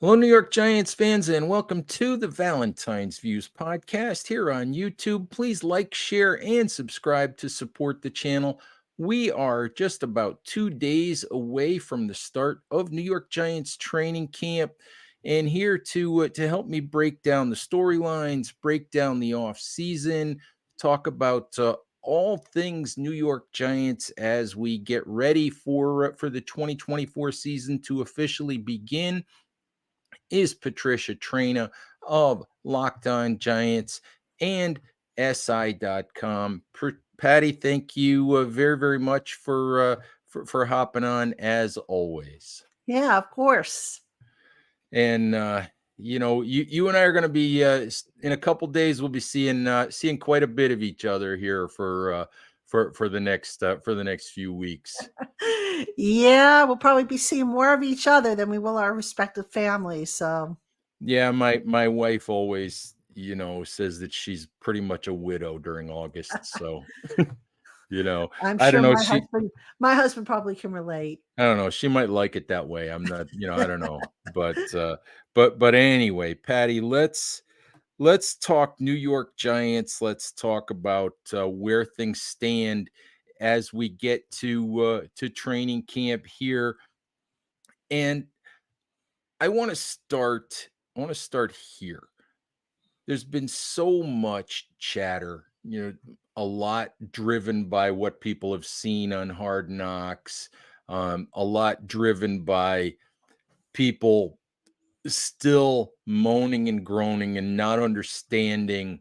Hello, New York Giants fans, and welcome to the Valentine's Views podcast here on YouTube. Please like, share, and subscribe to support the channel. We are just about 2 days away from the start of New York Giants training camp, and here to help me break down the storylines, break down the off season, talk about all things New York Giants as we get ready for the 2024 season to officially begin is Patricia Traina of Locked On Giants and SI.com. Patty, thank you very, very much for hopping on as always. Yeah, of course. And you and I are going to be in a couple days. We'll be seeing quite a bit of each other here for the next few weeks. Yeah, we'll probably be seeing more of each other than we will our respective families. So Yeah, my wife always, says that she's pretty much a widow during August. So, I'm I don't sure know. my husband probably can relate. I don't know. She might like it that way. I'm not, I don't know. But anyway, Patty, let's talk New York Giants. Let's talk about where things stand as we get to training camp here. And I want to start here. There's been so much chatter, a lot driven by what people have seen on Hard Knocks, a lot driven by people still moaning and groaning and not understanding,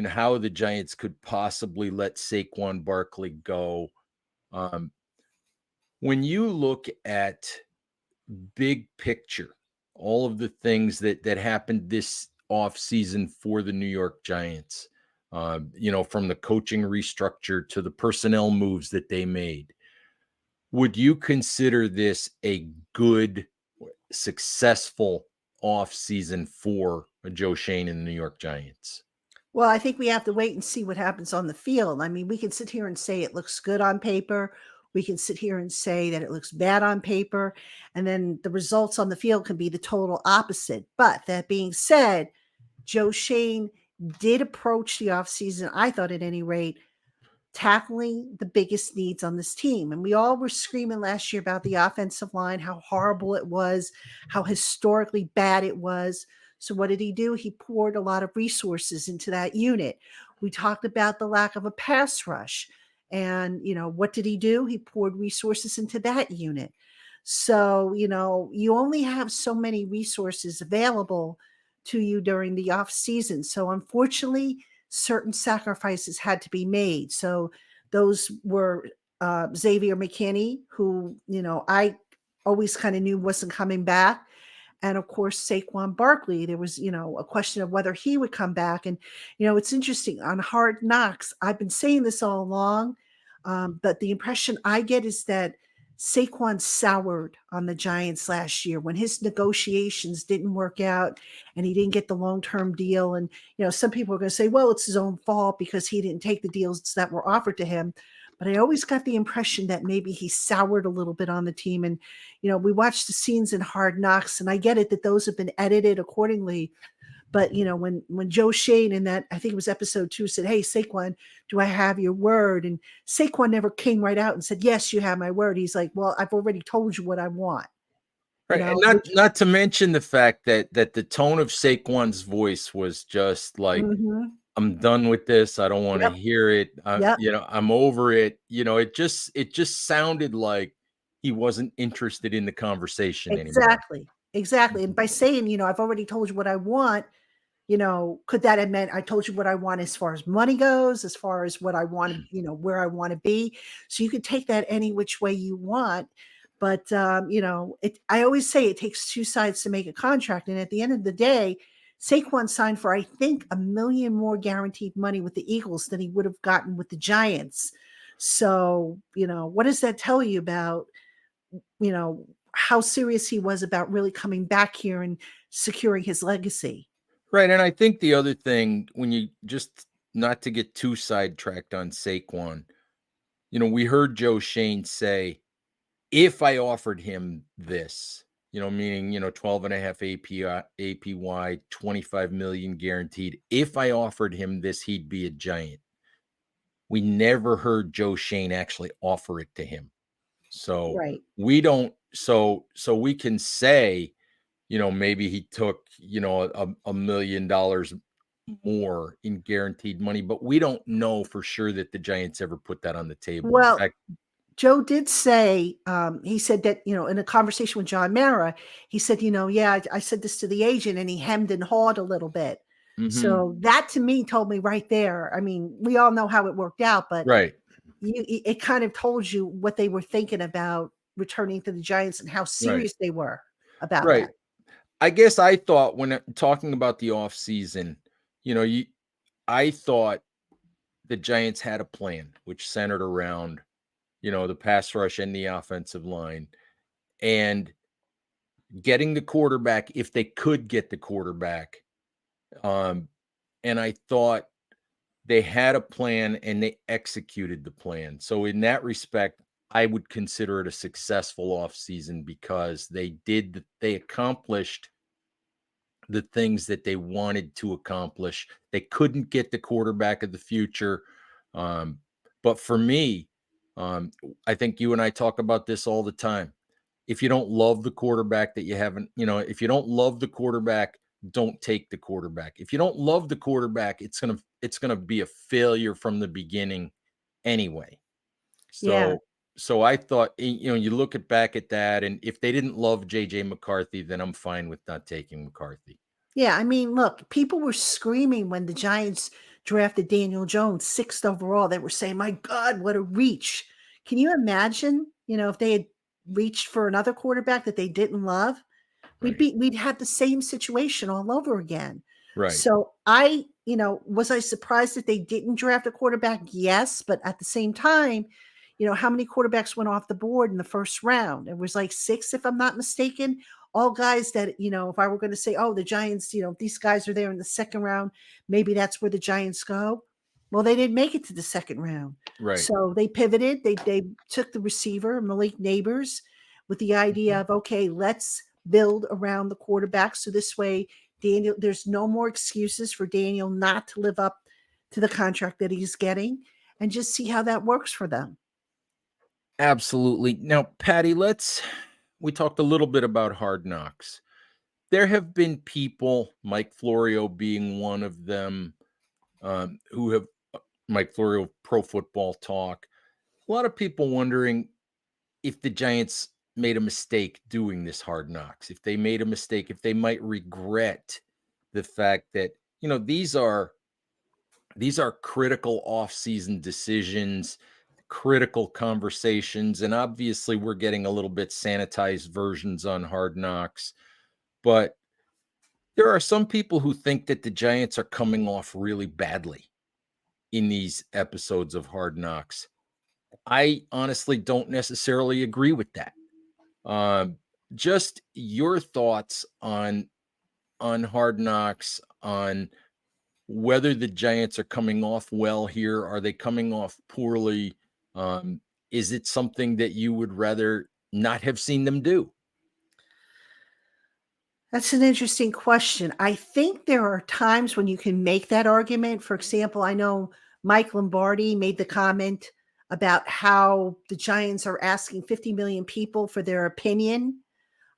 how the Giants could possibly let Saquon Barkley go. Um, when you look at big picture, all of the things that happened this offseason for the New York Giants, from the coaching restructure to the personnel moves that they made. Would you consider this a good, successful offseason for Joe Shane and the New York Giants? Well, I think we have to wait and see what happens on the field. I mean, we can sit here and say it looks good on paper. We can sit here and say that it looks bad on paper. And then the results on the field can be the total opposite. But that being said, Joe Shane did approach the offseason, I thought at any rate, tackling the biggest needs on this team. And we all were screaming last year about the offensive line, how horrible it was, how historically bad it was. So what did he do? He poured a lot of resources into that unit. We talked about the lack of a pass rush. And, what did he do? He poured resources into that unit. So, you only have so many resources available to you during the off season. So unfortunately, certain sacrifices had to be made. So those were Xavier McKinney, who, I always kind of knew wasn't coming back. And of course, Saquon Barkley, there was, a question of whether he would come back. And, it's interesting on Hard Knocks. I've been saying this all along, but the impression I get is that Saquon soured on the Giants last year when his negotiations didn't work out and he didn't get the long-term deal. And, some people are going to say, well, it's his own fault because he didn't take the deals that were offered to him. But I always got the impression that maybe he soured a little bit on the team. And, we watched the scenes in Hard Knocks, and I get it that those have been edited accordingly. But, when Joe Shane in that, I think it was episode 2, said, hey, Saquon, do I have your word? And Saquon never came right out and said, yes, you have my word. He's like, well, I've already told you what I want. Right. And not to mention the fact that the tone of Saquon's voice was just like, Mm-hmm. I'm done with this. I don't want to Yep. hear it. Yep. I'm over it. It just sounded like he wasn't interested in the conversation anymore. Exactly. And by saying, I've already told you what I want, could that have meant I told you what I want as far as money goes, as far as what I want to, where I want to be? So you could take that any which way you want. But, I always say it takes two sides to make a contract. And at the end of the day, Saquon signed for, I think, $1 million more guaranteed money with the Eagles than he would have gotten with the Giants. So, what does that tell you about, how serious he was about really coming back here and securing his legacy? Right. And I think the other thing, when you just not to get too sidetracked on Saquon, we heard Joe Shane say, if I offered him this, meaning, 12 and a half APY, 25 million guaranteed. If I offered him this, he'd be a Giant. We never heard Joe Shane actually offer it to him. So Right. we don't, so we can say, maybe he took, $1 million more in guaranteed money, but we don't know for sure that the Giants ever put that on the table. In Well, fact, Joe did say, he said that, in a conversation with John Mara, he said, "Yeah, I said this to the agent," and he hemmed and hawed a little bit. mhm, So that to me told me right there. I mean, we all know how it worked out, but right, it kind of told you what they were thinking about returning to the Giants and how right, serious they were about right. that. I guess I thought when talking about the offseason, you know, you I thought the Giants had a plan which centered around, the pass rush and the offensive line and getting the quarterback if they could get the quarterback. Um, and I thought they had a plan and they executed the plan. So in that respect, I would consider it a successful offseason because they accomplished the things that they wanted to accomplish. They couldn't get the quarterback of the future. Um, but for me, I think you and I talk about this all the time. If you don't love the quarterback that you haven't, if you don't love the quarterback, don't take the quarterback. If you don't love the quarterback, it's gonna be a failure from the beginning anyway. Yeah. So I thought, you look at back at that, and if they didn't love JJ McCarthy, then I'm fine with not taking McCarthy. Yeah, I mean, look, people were screaming when the Giants drafted Daniel Jones 6th overall. They were saying, "My God, what a reach." Can you imagine, if they had reached for another quarterback that they didn't love? Right. We'd have the same situation all over again. Right. So was I surprised that they didn't draft a quarterback? Yes, but at the same time, how many quarterbacks went off the board in the first round? It was like 6, if I'm not mistaken. All guys that, if I were going to say, oh, the Giants, these guys are there in the second round, maybe that's where the Giants go. Well, they didn't make it to the second round. Right. So they pivoted. They took the receiver, Malik Neighbors, with the idea Mhm. of, okay, let's build around the quarterback. So this way, Daniel, there's no more excuses for Daniel not to live up to the contract that he's getting, and just see how that works for them. Absolutely. Now, Patty, we talked a little bit about Hard Knocks. There have been people, Mike Florio being one of them, who have Mike Florio Pro Football Talk. A lot of people wondering if the Giants made a mistake doing this Hard Knocks, if they made a mistake, if they might regret the fact that, these are critical off-season decisions, critical conversations, and obviously we're getting a little bit sanitized versions on Hard Knocks, but there are some people who think that the Giants are coming off really badly in these episodes of Hard Knocks. I honestly don't necessarily agree with that. Um, just your thoughts on Hard Knocks, on whether the Giants are coming off well here. Are they coming off poorly? Um, is it something that you would rather not have seen them do? That's an interesting question. I think there are times when you can make that argument. For example, I know Mike Lombardi made the comment about how the Giants are asking 50 million people for their opinion.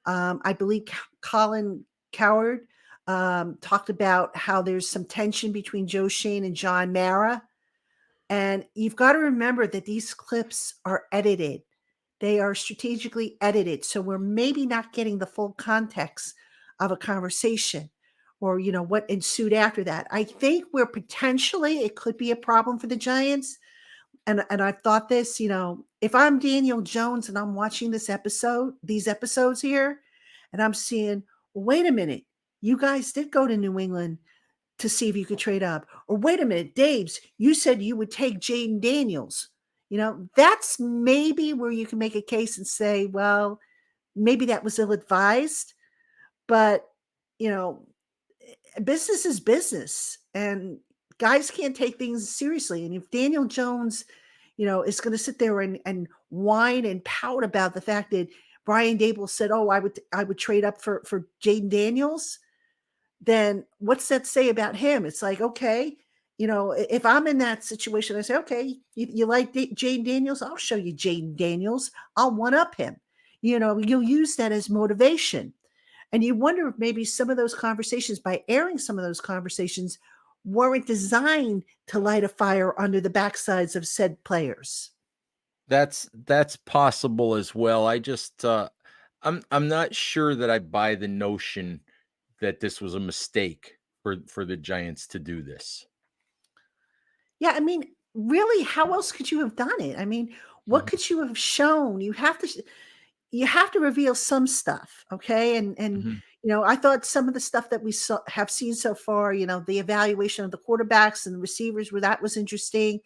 I believe Colin Coward talked about how there's some tension between Joe Shane and John Mara. And you've got to remember that these clips are edited. They are strategically edited. So we're maybe not getting the full context of a conversation or, what ensued after that. I think where potentially it could be a problem for the Giants. And I've thought this, if I'm Daniel Jones and I'm watching these episodes here, and I'm seeing, well, wait a minute, you guys did go to New England to see if you could trade up. Or wait a minute, Dave's, you said you would take Jaden Daniels. That's maybe where you can make a case and say, well, maybe that was ill advised, but you know, business is business and guys can't take things seriously. And if Daniel Jones, is going to sit there and whine and pout about the fact that Brian Dable said, "Oh, I would trade up for Jaden Daniels," then what's that say about him? It's like, okay, if I'm in that situation, I say, okay, you like Jaden Daniels? I'll show you Jaden Daniels. I'll one up him. You'll use that as motivation. And you wonder if maybe some of those conversations, by airing some of those conversations, weren't designed to light a fire under the backsides of said players. That's possible as well. I'm not sure that I buy the notion that this was a mistake for the Giants to do this. Yeah, I mean, really, how else could you have done it? I mean, what Mhm, could you have shown? You have to reveal some stuff, okay? And mhm. I thought some of the stuff that we have seen so far, the evaluation of the quarterbacks and the receivers, where that was interesting.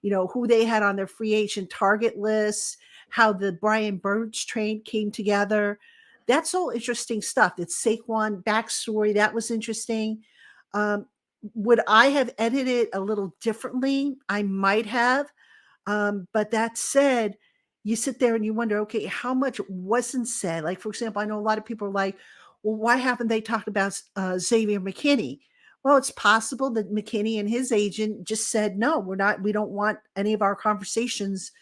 Who they had on their free agent target list, how the Brian Burge trade came together. That's all interesting stuff. It's Saquon backstory. That was interesting. Um, would I have edited it a little differently? I might have. But that said, you sit there and you wonder, okay, how much wasn't said? Like, for example, I know a lot of people are like, well, why haven't they talked about Xavier McKinney? Well, it's possible that McKinney and his agent just said, no, we don't want any of our conversations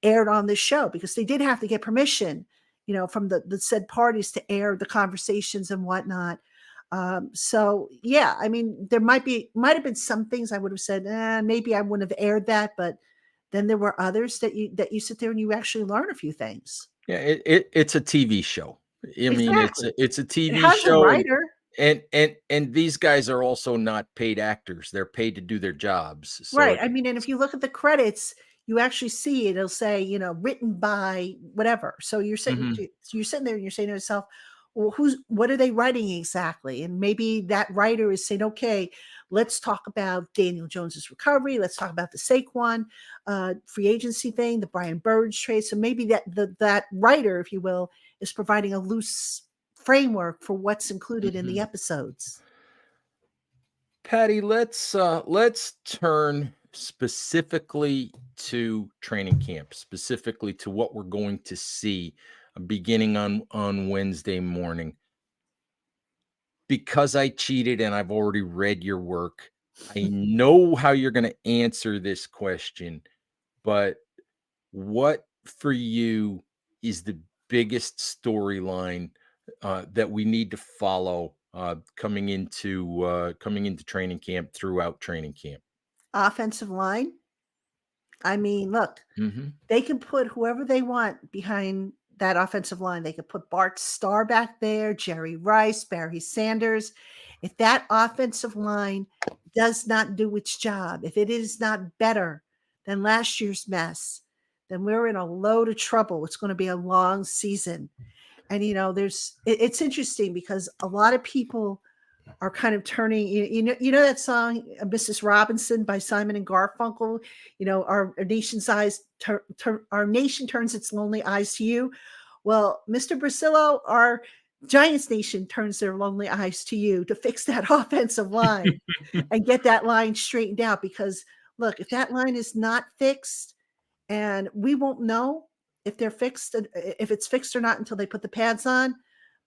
aired on this show, because they did have to get permission, from the said parties to air the conversations and whatnot. So yeah, I mean, might have been some things I would have said, maybe I wouldn't have aired that, but then there were others that you sit there and you actually learn a few things. Yeah, it's a TV show. I mean, Exactly. it's a It TV has a show, and writer. these guys are also not paid actors. They're paid to do their jobs. So Right. I mean, and if you look at the credits, you actually see it'll say, written by whatever. So Mhm. you're sitting there and you're saying to yourself, well, what are they writing exactly? And maybe that writer is saying, okay, let's talk about Daniel Jones's recovery. Let's talk about the Saquon free agency thing, the Brian Burge trade. So maybe that writer, if you will, is providing a loose framework for what's included in the Mhm. episodes. Patty, let's turn specifically to training camp, specifically to what we're going to see beginning on Wednesday morning. Because I cheated and I've already read your work, I know how you're going to answer this question, but what for you is the biggest storyline that we need to follow coming into training camp, throughout training camp? Offensive line. I mean, look, Hmm. they can put whoever they want behind that offensive line. They could put Bart Starr back there, Jerry Rice, Barry Sanders. If that offensive line does not do its job, if it is not better than last year's mess, then we're in a load of trouble. It's going to be a long season. And it's interesting because a lot of people are kind of turning, you know that song Mrs. Robinson by Simon and Garfunkel, our nation's eyes our nation turns its lonely eyes to you. Well, Mr. Brasillo, our Giants nation turns their lonely eyes to you to fix that offensive line and get that line straightened out, because look, if that line is not fixed, and we won't know if it's fixed or not until they put the pads on,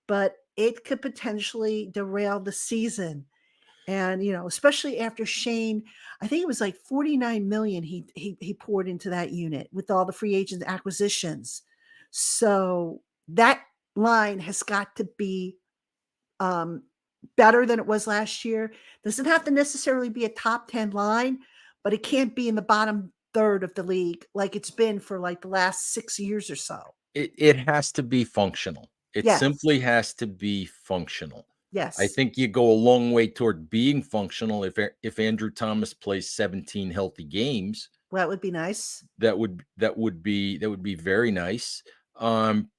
but it could potentially derail the season. And especially after Shane, I think it was like 49 million he poured into that unit with all the free agent acquisitions. So that line has got to be um, better than it was last year. Doesn't have to necessarily be a top 10 line, but it can't be in the bottom third of the league like it's been for like the last 6 years or so. It has to be functional. It Yes. simply has to be functional. I Yes. think you go a long way toward being functional if Andrew Thomas plays 17 healthy games. Well, that would be nice. That would be very nice. Um,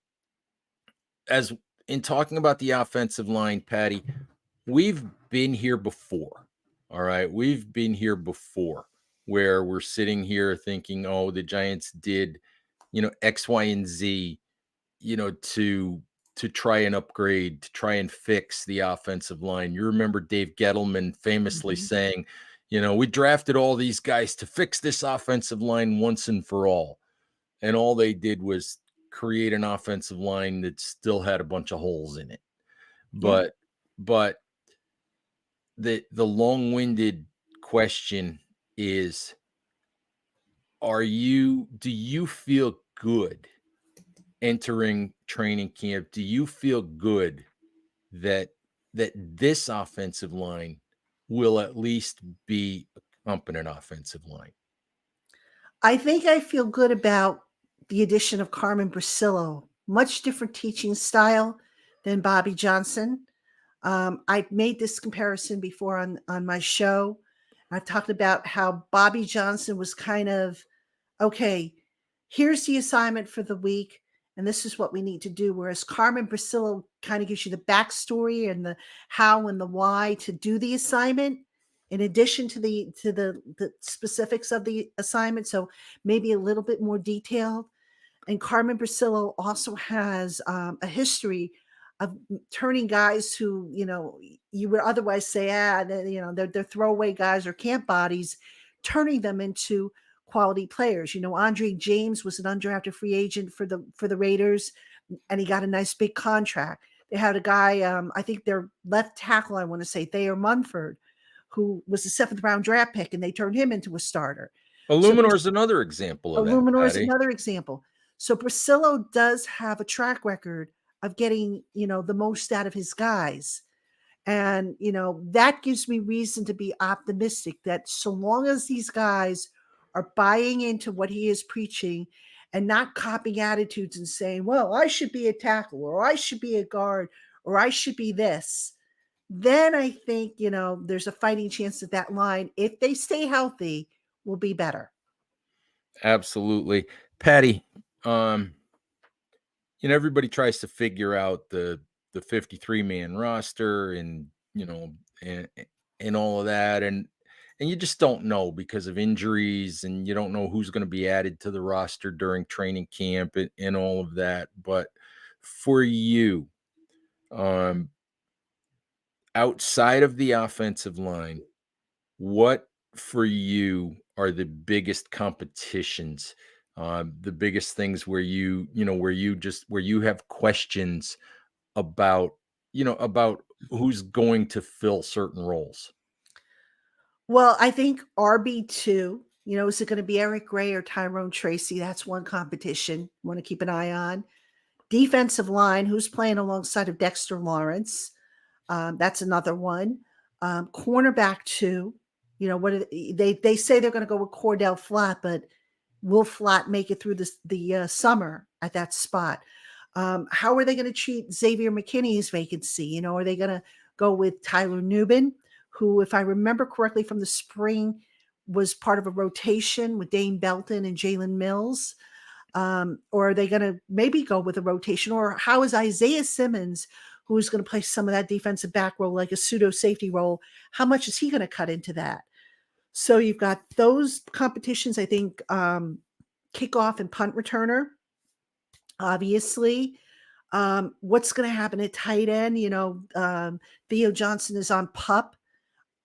as in talking about the offensive line, Patty, we've been here before. All right, we've been here before, where we're sitting here thinking, "Oh, the Giants did, X, Y, and Z, to try and upgrade, to try and fix the offensive line." You remember Dave Gettleman famously Mhm. saying, "We drafted all these guys to fix this offensive line once and for all." And all they did was create an offensive line that still had a bunch of holes in it. Yeah. But the long-winded question is, do you feel good entering training camp? Do you feel good that this offensive line will at least be a competent offensive line? I think I feel good about the addition of Carmen Brasillo. Much different teaching style than Bobby Johnson. I've made this comparison before on my show. I've talked about how Bobby Johnson was kind of, okay, here's the assignment for the week, and this is what we need to do. Whereas Carmen Brasillo kind of gives you the backstory and the how and the why to do the assignment, in addition to the specifics of the assignment. So maybe a little bit more detailed. And Carmen Brasillo also has a history of turning guys who, you would otherwise say, they're throwaway guys or camp bodies, turning them into quality players. Andre James was an undrafted free agent for the Raiders, and he got a nice big contract. They had a guy, I think their left tackle, I want to say Thayer Munford, who was a 7th-round draft pick, and they turned him into a starter. So Illuminor is another example of that, Illuminor is Patty. another example. So Priscillo does have a track record of getting, the most out of his guys. And, that gives me reason to be optimistic that so long as these guys are buying into what he is preaching and not copying attitudes and saying, well, I should be a tackle, or I should be a guard, or I should be this, then I think, there's a fighting chance that that line, if they stay healthy, will be better. Absolutely. Patty, everybody tries to figure out the 53-man roster, and, and and all of that, and you just don't know because of injuries, and you don't know who's going to be added to the roster during training camp, and all of that. But for you, um outside of the offensive line, what for you are the biggest competitions, the biggest things where where you have questions about, about who's going to fill certain roles? Well, I think RB2, is it going to be Eric Gray or Tyrone Tracy? That's one competition. Want to keep an eye on. Defensive line, who's playing alongside of Dexter Lawrence? That's another one. Cornerback 2, what are they say they're going to go with Cordell Flat, but will Flat make it through the summer at that spot? How are they going to treat Xavier McKinney's vacancy? Are they going to go with Tyler Nubin, who, if I remember correctly from the spring, was part of a rotation with Dane Belton and Jalen Mills? Or are they going to maybe go with a rotation? Or how is Isaiah Simmons, who's going to play some of that defensive back role, like a pseudo safety role, how much is he going to cut into that? So you've got those competitions, I think, kickoff and punt returner, obviously. What's going to happen at tight end? Theo Johnson is on PUP.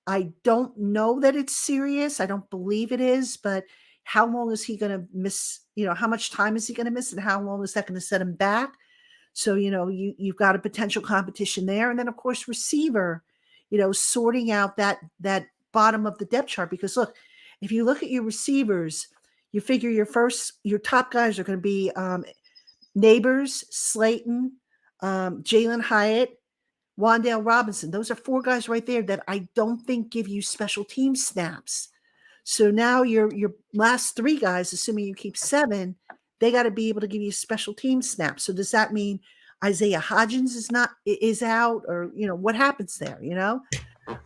I don't know that it's serious. I don't believe it is, but how long is he going to miss? How much time is he going to miss, and how long is that going to set him back? So, you've got a potential competition there. And then, of course, receiver, sorting out that bottom of the depth chart. Because look, if you look at your receivers, you figure your top guys are going to be Neighbors, Slayton, Jalen Hyatt, Wandale Robinson. Those are 4 guys right there that I don't think give you special team snaps. So now your last 3 guys, assuming you keep 7, they got to be able to give you special team snaps. So does that mean Isaiah Hodgins is out, or what happens there?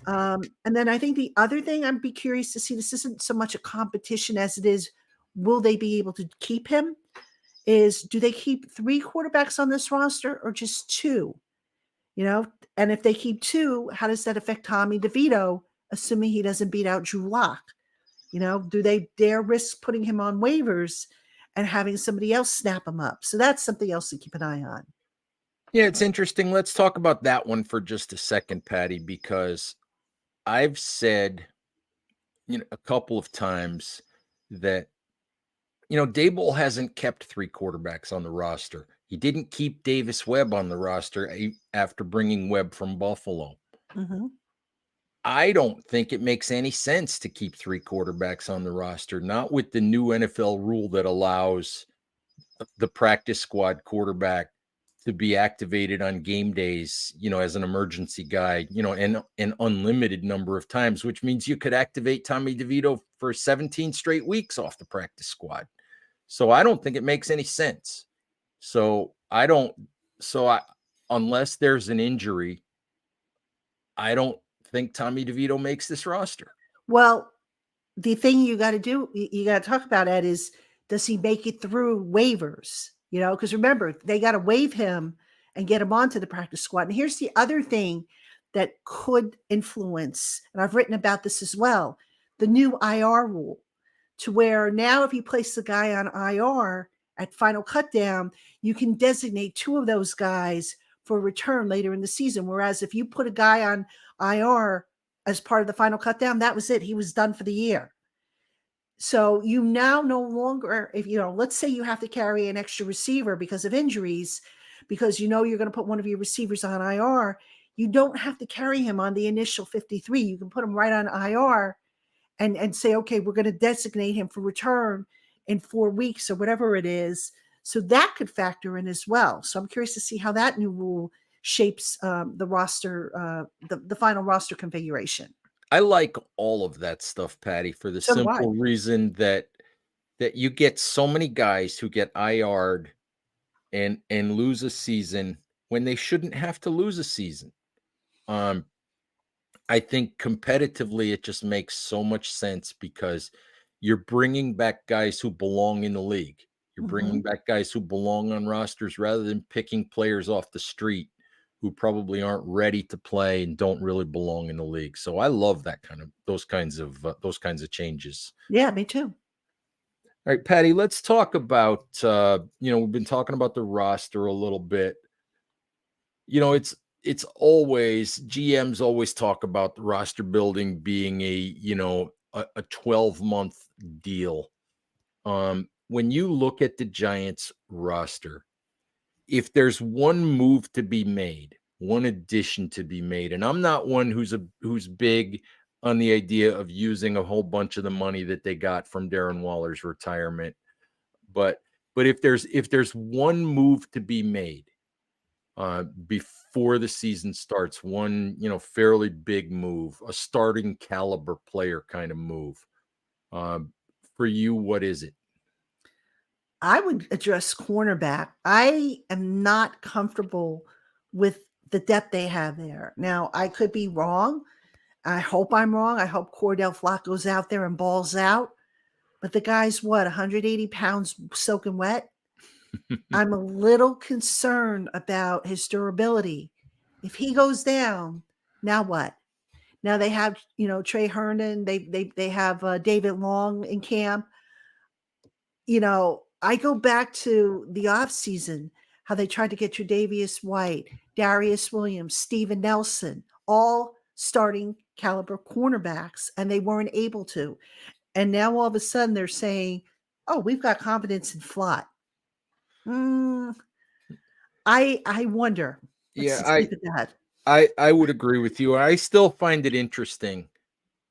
And then I think the other thing I'd be curious to see, this isn't so much a competition as it is, will they be able to keep him? Do they keep 3 quarterbacks on this roster or just 2? And if they keep 2, how does that affect Tommy DeVito, assuming he doesn't beat out Drew Lock? Do they dare risk putting him on waivers and having somebody else snap him up? So that's something else to keep an eye on. Yeah, it's interesting. Let's talk about that one for just a second, Patty, because I've said, a couple of times that, Daboll hasn't kept 3 quarterbacks on the roster. He didn't keep Davis Webb on the roster after bringing Webb from Buffalo. Mhm. I don't think it makes any sense to keep 3 quarterbacks on the roster, not with the new NFL rule that allows the practice squad quarterback to be activated on game days, as an emergency guy, and an unlimited number of times, which means you could activate Tommy DeVito for 17 straight weeks off the practice squad. So I don't think it makes any sense. So I don't, so I, unless there's an injury, I don't think Tommy DeVito makes this roster. Well, the thing you gotta do, you gotta talk about, Ed, is does he make it through waivers? Because remember, they gotta waive him and get him onto the practice squad. And here's the other thing that could influence, and I've written about this as well, the new IR rule, to where now if you place the guy on IR at final cutdown, you can designate 2 of those guys for return later in the season. Whereas if you put a guy on IR as part of the final cutdown, that was it. He was done for the year. So you now no longer, if let's say you have to carry an extra receiver because of injuries, because you're going to put one of your receivers on IR, you don't have to carry him on the initial 53. You can put him right on IR and say, okay, we're going to designate him for return in 4 weeks or whatever it is. So that could factor in as well. So I'm curious to see how that new rule shapes the roster, the final roster configuration. I like all of that stuff, Patty, for the So do I. simple reason that you get so many guys who get IR'd and lose a season when they shouldn't have to lose a season. Um, I think competitively, it just makes so much sense because you're bringing back guys who belong in the league. You're bringing Mhm. back guys who belong on rosters rather than picking players off the street who probably aren't ready to play and don't really belong in the league. So I love those kinds of changes. Yeah, me too. All right, Patty, let's talk about we've been talking about the roster a little bit. It's always GMs always talk about the roster building being a 12-month deal. When you look at the Giants roster, if there's one move to be made, one addition to be made, and I'm not one who's big on the idea of using a whole bunch of the money that they got from Darren Waller's retirement, but if there's one move to be made before the season starts, one fairly big move, a starting caliber player kind of move. Um, for you, what is it? I would address cornerback. I am not comfortable with the depth they have there. Now, I could be wrong. I hope I'm wrong. I hope Cordell Flock goes out there and balls out. But the guy's what, 180 pounds soaking wet? I'm a little concerned about his durability. If he goes down, now what? Now they have, Trey Herndon. They have David Long in camp. I go back to the offseason, how they tried to get Tre'Davious White, Darius Williams, Steven Nelson, all starting caliber cornerbacks, and they weren't able to. And now all of a sudden they're saying, "Oh, we've got confidence in Flott." Mm, I wonder. Let's Yeah, just leave it at that. I would agree with you. I still find it interesting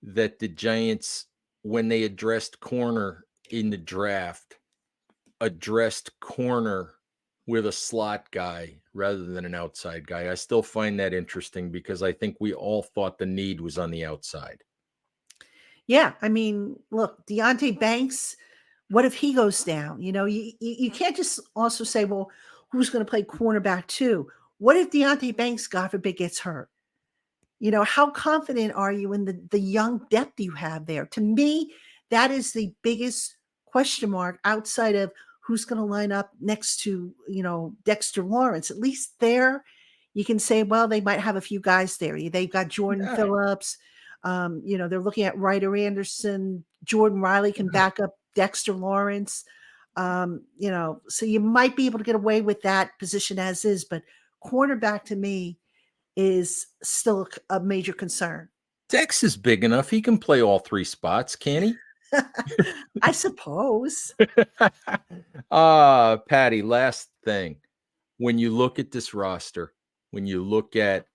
that the Giants, when they addressed corner in the draft, addressed corner with a slot guy rather than an outside guy. I still find that interesting because I think we all thought the need was on the outside. Yeah, I mean, look, Deontay Banks, what if he goes down? You can't just also say, well, who's going to play cornerback too? What if Deontay Banks, God forbid, gets hurt? How confident are you in the young depth you have there? To me, that is the biggest question mark outside of who's going to line up next to, Dexter Lawrence. At least there, you can say, well, they might have a few guys there. They've got Jordan Yeah, Phillips. They're looking at Ryder Anderson. Jordan Riley can back up Dexter Lawrence. So you might be able to get away with that position as is, but cornerback to me is still a major concern. Dex is big enough. He can play all three spots, can he? I suppose. Patty, last thing. When you look at this roster, when you look at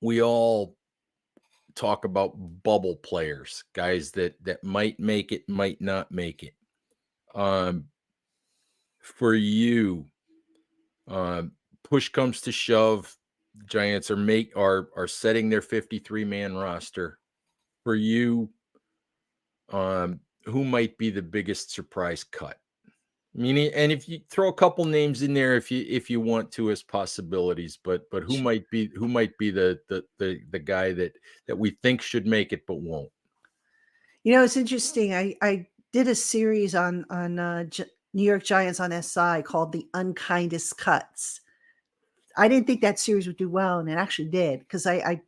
we all talk about bubble players, guys that might make it, might not make it. Um, for you, push comes to shove, Giants are setting their 53-man roster. For you, who might be the biggest surprise cut? I mean, and if you throw a couple names in there, if you want to, as possibilities, but who might be the guy that we think should make it but won't? It's interesting. I did a series on New York Giants on SI called "The Unkindest Cuts." I didn't think that series would do well, and it actually did because I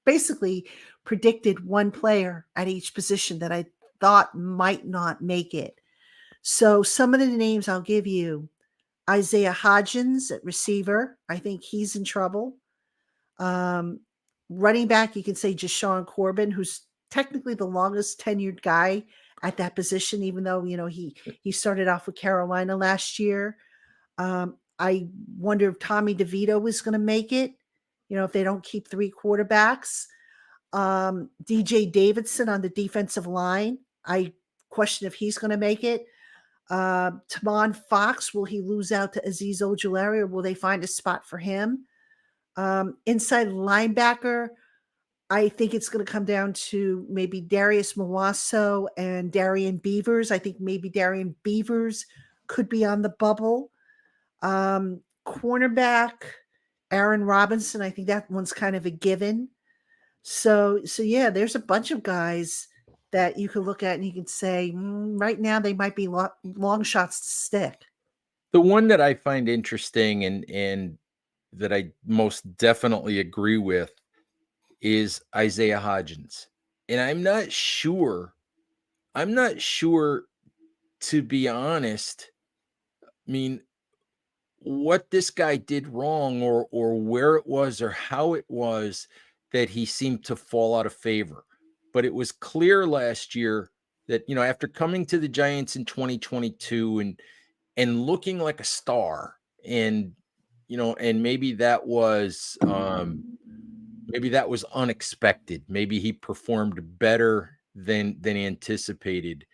basically predicted one player at each position that I thought might not make it. So some of the names I'll give you: Isaiah Hodgins at receiver. I think he's in trouble. Um, Running back, you can say Jashawn Corbin, who's technically the longest tenured guy at that position, even though he started off with Carolina last year. I wonder if Tommy DeVito is going to make it. If they don't keep three quarterbacks. DJ Davidson on the defensive line. I question if he's going to make it. Tamon Fox, will he lose out to Aziz Ojulari, or will they find a spot for him? Inside linebacker, I think it's going to come down to maybe Darius Mawasso and Darian Beavers. I think maybe Darian Beavers could be on the bubble. Cornerback, Aaron Robinson. I think that one's kind of a given. So yeah, there's a bunch of guys that you could look at and you can say, right now they might be long shots to stick. The one that I find interesting and that I most definitely agree with is Isaiah Hodgins. And I'm not sure, to be honest. I mean, what this guy did wrong, or where it was, or how it was that he seemed to fall out of favor. But it was clear last year that, after coming to the Giants in 2022 and looking like a star, and maybe that was unexpected. Maybe he performed better than anticipated.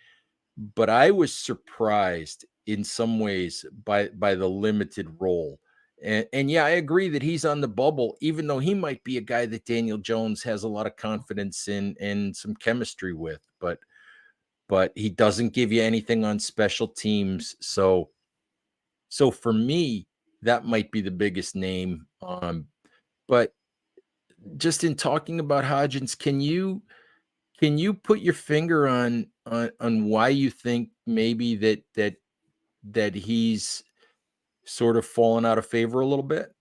But I was surprised in some ways by the limited role. And yeah, I agree that he's on the bubble, even though he might be a guy that Daniel Jones has a lot of confidence in and some chemistry with. But he doesn't give you anything on special teams. So for me, that might be the biggest name. But just in talking about Hodgins, can you put your finger on why you think maybe that he's sort of fallen out of favor a little bit?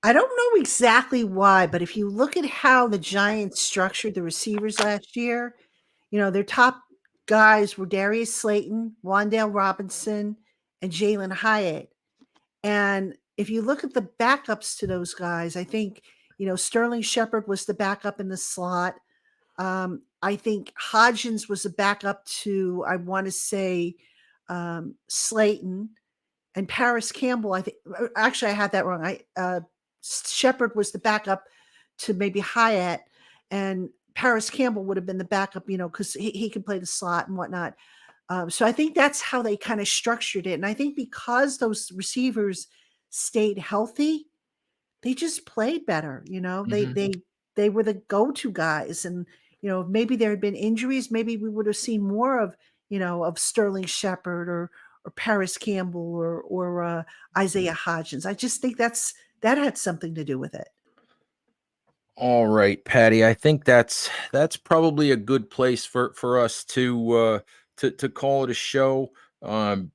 I don't know exactly why, but if you look at how the Giants structured the receivers last year, their top guys were Darius Slayton, Wandale Robinson, and Jalen Hyatt. And if you look at the backups to those guys, I think, Sterling Shepard was the backup in the slot. I think Hodgins was the backup to, I want to say, Slayton, and Paris Campbell. I think, actually, I had that wrong. Shepard was the backup to maybe Hyatt, and Paris Campbell would have been the backup, because he can play the slot and whatnot. So I think that's how they kind of structured it. And I think because those receivers stayed healthy, they just played better. They Mhm. they were the go-to guys. And maybe there had been injuries, maybe we would have seen more of Sterling Shepard or Paris Campbell or Isaiah Hodgins. I just think that had something to do with it. All right, Patty. I think that's probably a good place for us to call it a show. Um,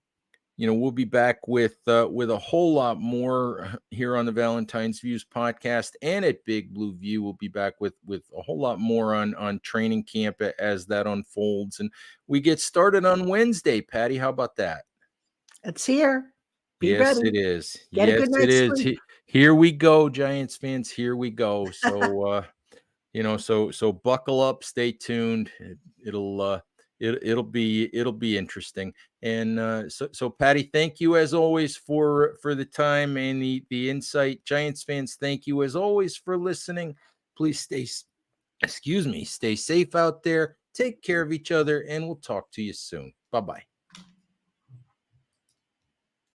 we'll be back with a whole lot more here on the Valentine's Views podcast, and at Big Blue View. We'll be back with a whole lot more on training camp as that unfolds, and we get started on Wednesday. Patty, how about that? It's here. Be Yes, ready. it is. Get a Yes, good it night's is. sleep. Here we go, Giants fans. Here we go. So So buckle up, stay tuned. It'll it'll be interesting. And so Patty, thank you as always for the time and the insight. Giants fans, thank you as always for listening. Please excuse me, stay safe out there. Take care of each other, and we'll talk to you soon. Bye bye.